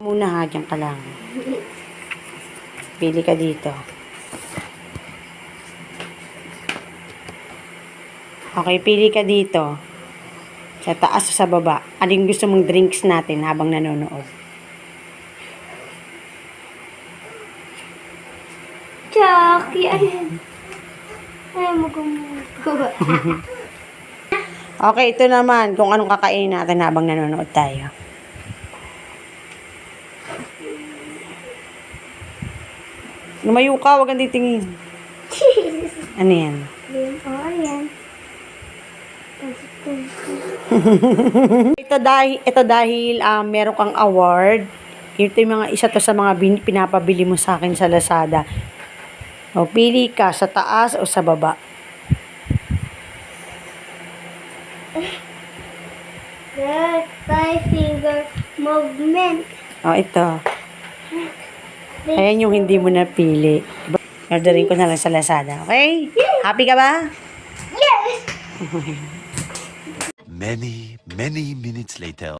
Muna ha, dyan ka lang. Pili ka dito. Okay, pili ka dito. Sa taas o sa baba. Anong gusto mong drinks natin habang nanonood? Chucky, ayun. Ayaw mo gumugawa. Okay, ito naman kung anong kakainin natin habang nanonood tayo. Lumayo ka, wag kang titingin. Ano yan? Ayan. Ito dahil meron kang award. Ito yung mga isa to sa mga pinapabili mo sa akin sa Lazada. O, pili ka sa taas o sa baba. The five finger movement. O, ito. Ayan yung hindi mo napili. Orderin ko na lang sa Lazada. Okay? Happy ka ba? Yes! Many minutes later.